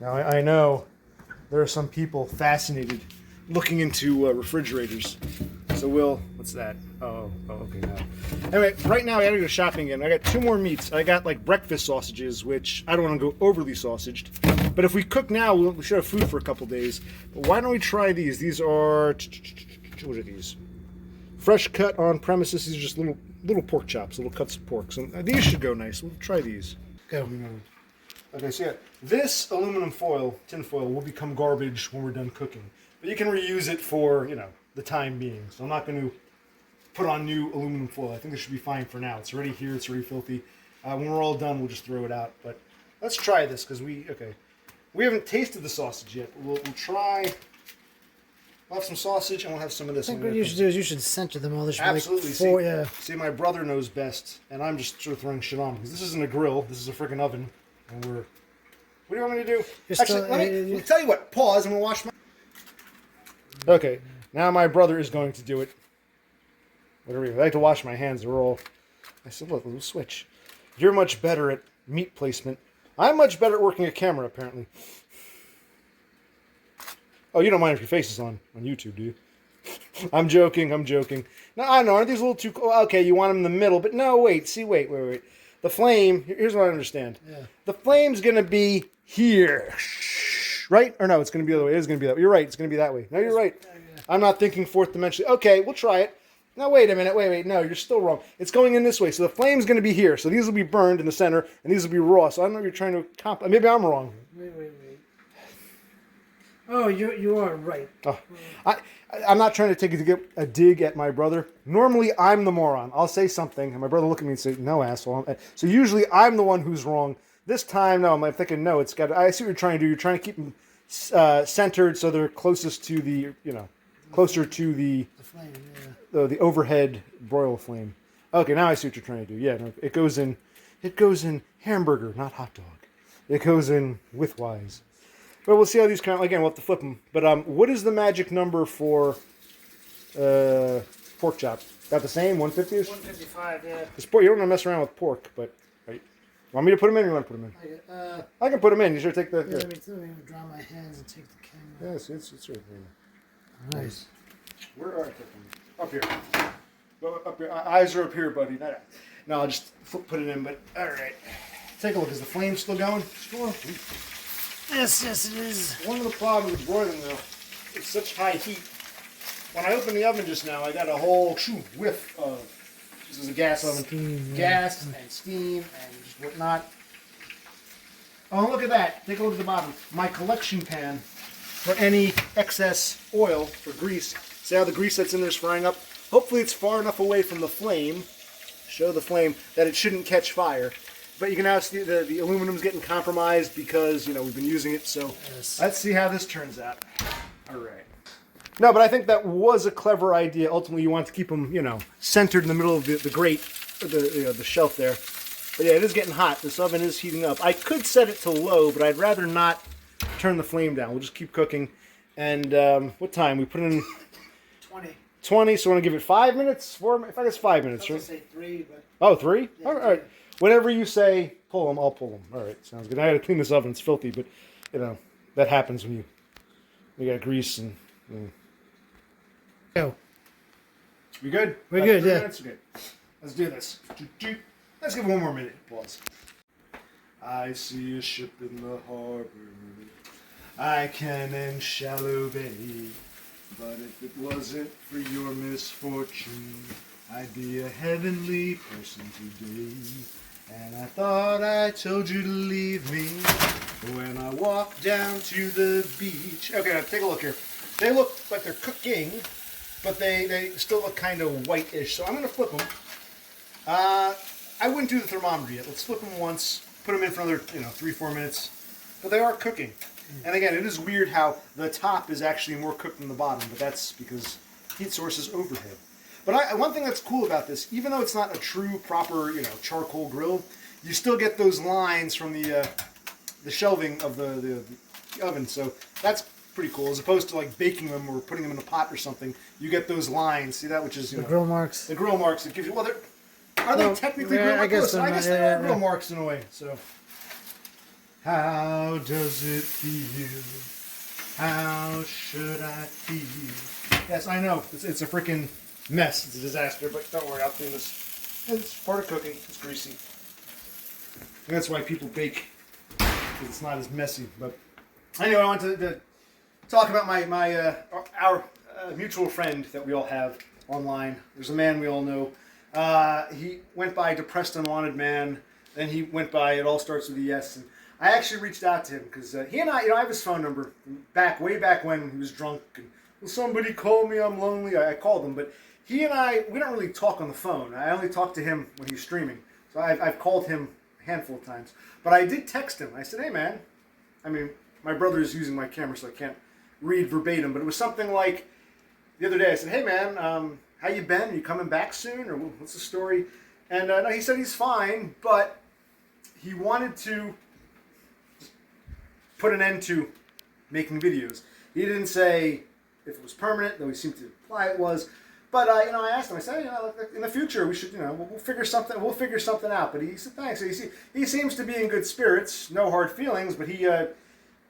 Now, I know there are some people fascinated looking into refrigerators. So what's that? Oh, okay, no. Anyway, right now I gotta go shopping again. I got 2 more meats. I got like breakfast sausages, which I don't want to go overly sausaged. But if we cook now, we should have food for a couple days. But why don't we try these? These are, what are these? Fresh cut on premises. These are just little pork chops, little cuts of pork. So these should go nice. We'll try these. Go. Okay, so yeah, this aluminum foil, tin foil, will become garbage when we're done cooking. But you can reuse it for, the time being. So I'm not going to put on new aluminum foil. I think this should be fine for now. It's already here. It's already filthy. When we're all done, we'll just throw it out. But let's try this because we haven't tasted the sausage yet. We'll try. We'll have some sausage and we'll have some of this. I think what you should do is you should center them all. Absolutely. Yeah. See, my brother knows best, and I'm just sort of throwing shit on because this isn't a grill. This is a freaking oven, and we're. What do you want me to do? Actually, let me tell you what. Pause. I'm gonna wash my. Okay. Now my brother is going to do it. Whatever. I like to wash my hands. They're all. I said, look, we'll switch. You're much better at meat placement. I'm much better at working a camera, apparently. Oh, you don't mind if your face is on YouTube, do you? I'm joking. No, I know. Aren't these a little too... Okay, you want them in the middle, but no, wait. See, wait. The flame... Here's what I understand. Yeah. The flame's going to be here. Right? Or no, it's going to be the other way. It is going to be that way. You're right. It's going to be that way. No, you're right. I'm not thinking fourth dimension. Okay, we'll try it. No, wait a minute. Wait. No, you're still wrong. It's going in this way. So the flame's going to be here. So these will be burned in the center, and these will be raw. So I don't know if you're trying to... Maybe I'm wrong. Wait. Oh, you are right. Oh, I'm not trying to take a dig at my brother. Normally, I'm the moron. I'll say something, and my brother will look at me and say, no, asshole. So usually, I'm the one who's wrong. This time, no, I'm thinking, no, it's got. I see what you're trying to do. You're trying to keep them centered so they're closest to the, closer to the flame, the overhead broil flame. Okay, now I see what you're trying to do. Yeah, no, it goes in hamburger, not hot dog. It goes in widthwise. But we'll see how these come out. Again, we'll have to flip them. But what is the magic number for pork chop? About the same, 150-ish? 155, yeah. You don't want to mess around with pork, but... Right. Want me to put them in or you want to put them in? I can put them in. You should take the... Yeah, let me dry my hands and take the camera. Yes, it's right there. Nice. Where are I putting them? Up here. Go up here. Eyes are up here, buddy. No, I'll just put it in, but... All right. Take a look. Is the flame still going? Sure. Yes, it is. One of the problems with broiling, though, it's such high heat. When I opened the oven just now, I got a whole whiff of, this is a gas oven, steam, gas and steam and just whatnot. Oh, look at that. Take a look at the bottom. My collection pan for any excess oil or grease. See how the grease that's in there is frying up? Hopefully it's far enough away from the flame, show the flame, that it shouldn't catch fire. But you can now see the aluminum's getting compromised because, we've been using it. So Let's see how this turns out. All right. No, but I think that was a clever idea. Ultimately, you want to keep them, centered in the middle of the grate, the shelf there. But yeah, it is getting hot. This oven is heating up. I could set it to low, but I'd rather not turn the flame down. We'll just keep cooking. And what time? We put in 20. So I want to give it 5 minutes? 4 minutes? I guess 5 minutes, right? I was going to say 3, but... Oh, 3? Yeah, all right. Whenever you say pull them, I'll pull them. All right, sounds good. I got to clean this oven. It's filthy, but, that happens when you got grease and... Go. We good? We're good, yeah. Minutes? Good. Let's do this. Let's give it 1 more minute. Pause. I see a ship in the harbor. I can in shallow bay. But if it wasn't for your misfortune, I'd be a heavenly person today. And I thought I told you to leave me when I walked down to the beach. Okay, now take a look here. They look like they're cooking, but they still look kind of whitish. So I'm going to flip them. I wouldn't do the thermometer yet. Let's flip them once, put them in for another 3-4 minutes. But they are cooking. And again, it is weird how the top is actually more cooked than the bottom, but that's because heat source is overhead. But one thing that's cool about this, even though it's not a true, proper, charcoal grill, you still get those lines from the shelving of the oven. So that's pretty cool. As opposed to like baking them or putting them in a pot or something, you get those lines. See that, which is the grill marks. The grill marks. It gives you. Well, are they technically grill marks? I guess they are grill marks in a way. So How does it feel? How should I feel? Yes, I know. It's a freaking mess. It's a disaster, but don't worry, I'll clean this. It's part of cooking. It's greasy. And that's why people bake. Because it's not as messy. But anyway, I wanted to talk about our mutual friend that we all have online. There's a man we all know. He went by Depressed Unwanted Man. Then he went by It All Starts With a S. And I actually reached out to him because he and I have his phone number way back when he was drunk. And, will somebody call me? I'm lonely. I called him, but he and we don't really talk on the phone. I only talk to him when he's streaming. So I've called him a handful of times. But I did text him. I said, hey, man. I mean, my brother is using my camera, so I can't read verbatim. But it was something like the other day. I said, hey, man, how you been? Are you coming back soon? Or what's the story? And no, he said he's fine, but he wanted to put an end to making videos. He didn't say if it was permanent, though he seemed to imply it was. But I asked him. I said, in the future we should, we'll figure something. We'll figure something out. But he said, thanks. He seems to be in good spirits, no hard feelings. But he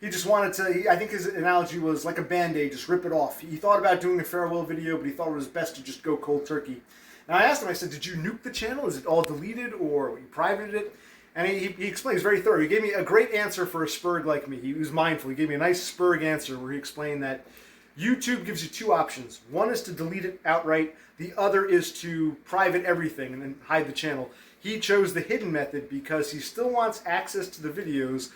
just wanted to. I think his analogy was like a Band-Aid, just rip it off. He thought about doing a farewell video, but he thought it was best to just go cold turkey. And I asked him. I said, did you nuke the channel? Is it all deleted, or you privated it? And he explained, he's very thorough. He gave me a great answer for a spurg like me. He was mindful. He gave me a nice spurg answer where he explained that YouTube gives you two options. One is to delete it outright. The other is to private everything and then hide the channel. He chose the hidden method because he still wants access to the videos.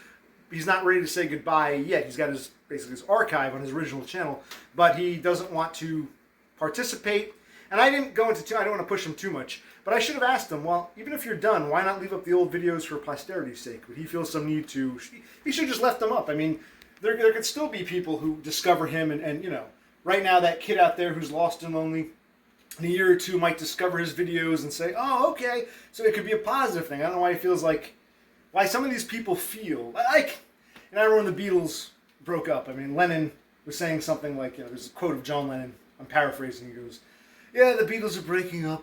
He's not ready to say goodbye yet. He's got basically his archive on his original channel, but he doesn't want to participate. And I didn't go into I don't want to push him too much. But I should have asked him, well, even if you're done, why not leave up the old videos for posterity's sake? Would he feel some need to? He should have just left them up. I mean, there could still be people who discover him, and right now that kid out there who's lost and lonely, in a year or two might discover his videos and say, oh, okay, so it could be a positive thing. I don't know why he feels why some of these people feel like, and I remember when the Beatles broke up. I mean, Lennon was saying something like, there's a quote of John Lennon, I'm paraphrasing, he goes, yeah, the Beatles are breaking up.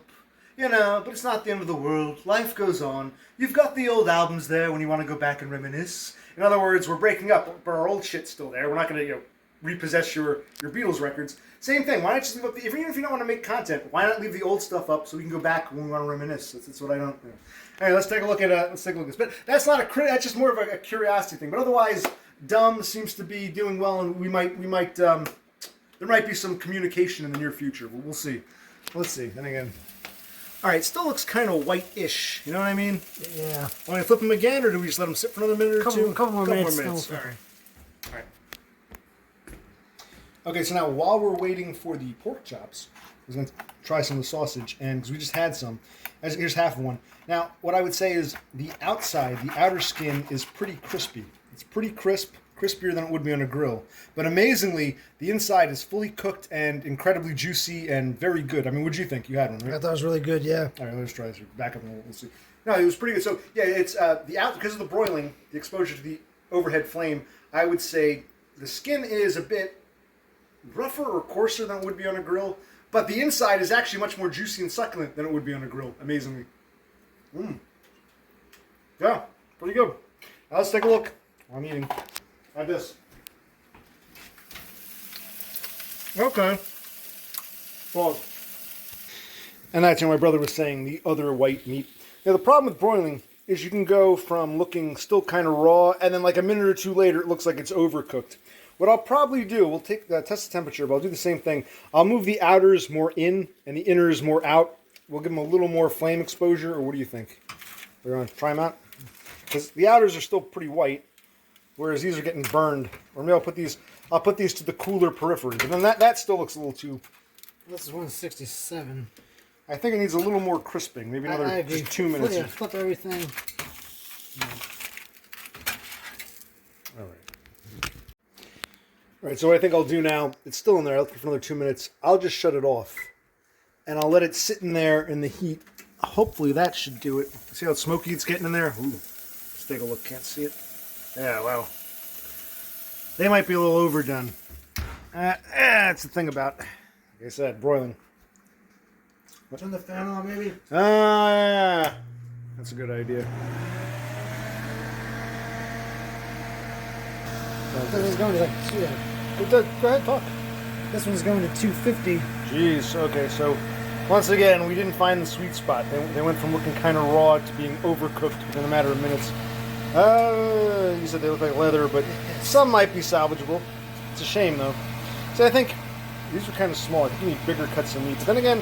But it's not the end of the world. Life goes on. You've got the old albums there when you want to go back and reminisce. In other words, we're breaking up, but our old shit's still there. We're not going to, repossess your Beatles records. Same thing. Why not just leave up even if you don't want to make content, why not leave the old stuff up so we can go back when we want to reminisce? That's what I don't. Anyway, let's take a look at this. But that's not that's just more of a curiosity thing. But otherwise, DUM seems to be doing well, and we might there might be some communication in the near future. We'll see. Let's see. Then again. All right, still looks kind of white-ish. You know what I mean? Yeah. Want to flip them again, or do we just let them sit for another minute or two? Couple more minutes. All right. Okay, so now while we're waiting for the pork chops, we're going to try some of the sausage, and because we just had some, here's half of one. Now, what I would say is the outer skin is pretty crispy. It's pretty crisp. Crispier than it would be on a grill. But amazingly, the inside is fully cooked and incredibly juicy and very good. I mean, what'd you think? You had one, right? I thought it was really good, yeah. All right, let's try this. Back up and we'll see. No, it was pretty good. So, yeah, it's because of the broiling, the exposure to the overhead flame, I would say the skin is a bit rougher or coarser than it would be on a grill, but the inside is actually much more juicy and succulent than it would be on a grill, amazingly. Yeah, pretty good. Now let's take a look while I'm eating. Like this. Okay. Well, and that's my brother was saying, the other white meat. Now, the problem with broiling is you can go from looking still kind of raw, and then like a minute or two later, it looks like it's overcooked. What I'll probably do, we'll test the temperature, but I'll do the same thing. I'll move the outers more in and the inners more out. We'll give them a little more flame exposure, or what do you think? We're going to try them out? Because the outers are still pretty white, whereas these are getting burned. Or maybe I'll put these to the cooler periphery. But then that still looks a little too... This is 167. I think it needs a little more crisping. Maybe another just 2 minutes. Flip everything. All right, so what I think I'll do now, it's still in there. I'll leave it for another 2 minutes. I'll just shut it off. And I'll let it sit in there in the heat. Hopefully that should do it. See how smoky it's getting in there? Ooh. Let's take a look. Can't see it. Yeah, well. They might be a little overdone. That's the thing about, like I said, broiling. Turn the fan on, maybe? That's a good idea. This one's going to like Go ahead, talk. This one's going to 250. Jeez, okay, so once again, we didn't find the sweet spot. They went from looking kind of raw to being overcooked within a matter of minutes. You said they look like leather, but some might be salvageable. It's a shame, though. So I think these are kind of small. I think you need bigger cuts of meat. But then again,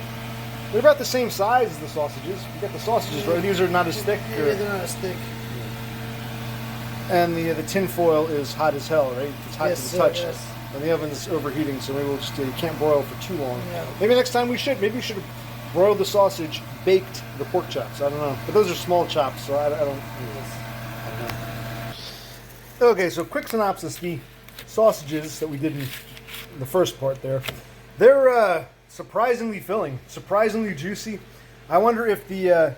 they're about the same size as the sausages. You got the sausages, right? These are not as thick. Yeah, they're not as thick. And the tin foil is hot as hell, right? It's hot to the touch. Yes. And the oven's overheating, so maybe we'll just, you can't broil for too long. Yeah. Maybe next time we should. Maybe we should have broiled the sausage, baked the pork chops. I don't know. But those are small chops, so I don't know. Okay, so quick synopsis. The sausages that we did in the first part there, they're surprisingly filling, surprisingly juicy. I wonder if the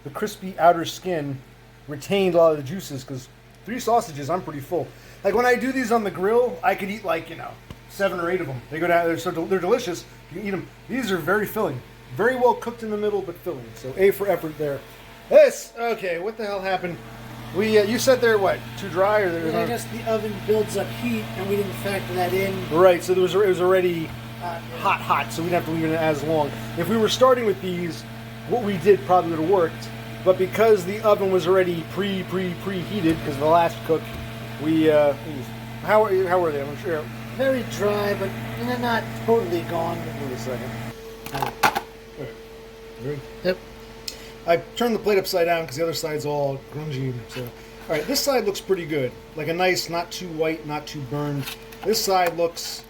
the crispy outer skin retained a lot of the juices, because 3 sausages, I'm pretty full. Like when I do these on the grill, I could eat like 7 or 8 of them. They go down. They're delicious. You can eat them. These are very filling, very well cooked in the middle, but filling. So A for effort there. Okay. What the hell happened? We you said they're what, too dry or they're I guess the oven builds up heat, and we didn't factor that in. right? So it was already hot, so we'd have to leave it as long. If we were starting with these, what we did probably would have worked. But because the oven was already preheated because of the last cook, we how were they? I'm not sure. Very dry, but they're not totally gone. Wait a second. Yep. I turned the plate upside down because the other side's all grungy. So, all right, this side looks pretty good. Like a nice, not too white, not too burned. This side looks.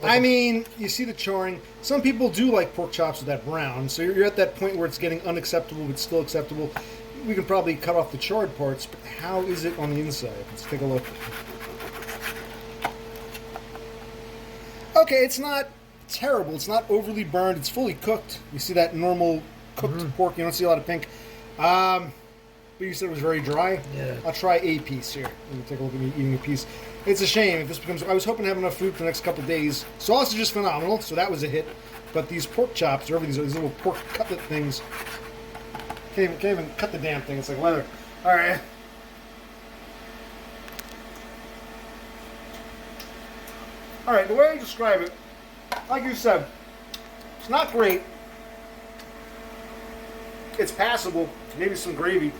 I mean, you see the charring. Some people do like pork chops with that brown, so you're at that point where it's getting unacceptable but still acceptable. We can probably cut off the charred parts, but how is it on the inside? Let's take a look. Okay, it's not terrible. It's not overly burned. It's fully cooked. You see that normal cooked pork. You don't see a lot of pink. But you said it was very dry. Yeah. I'll try a piece here. Let me take a look at me eating a piece. It's a shame if this becomes. I was hoping to have enough food for the next couple of days. Sausage is phenomenal, so that was a hit. But these pork chops, or these little pork cutlet things, can't even cut the damn thing. It's like leather. All right. All right. The way I describe it, like you said, it's not great. It's passable. Maybe some gravy.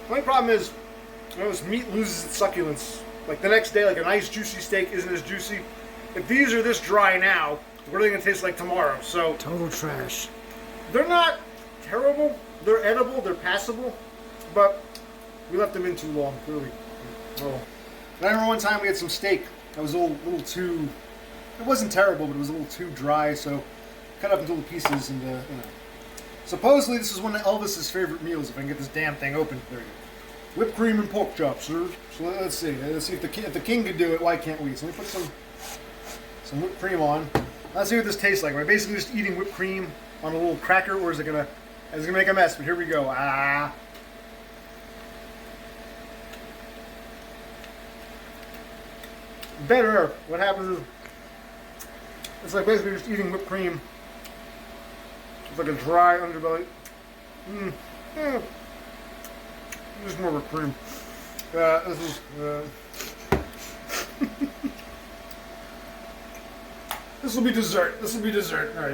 The only problem is, this meat loses its succulence. Like the next day, like a nice juicy steak isn't as juicy. If these are this dry now, what are they going to taste like tomorrow? So Total trash. they're not terrible. They're edible. They're passable. But we left them in too long, clearly. Oh. I remember one time we had some steak that was a little too. It wasn't terrible, but it was a little too dry. So cut up into little pieces and Supposedly this is one of Elvis's favorite meals. If I can get this damn thing open, there you go. Whipped cream and pork chops, sir. So let's see. Let's see if the king could do it. Why can't we? So let me put some whipped cream on. Let's see what this tastes like. Am I basically just eating whipped cream on a little cracker, or is it gonna make a mess? But here we go. Better. What happens is it's like basically just eating whipped cream. It's like a dry underbelly. Just more whipped cream. This is. This will be dessert. All right.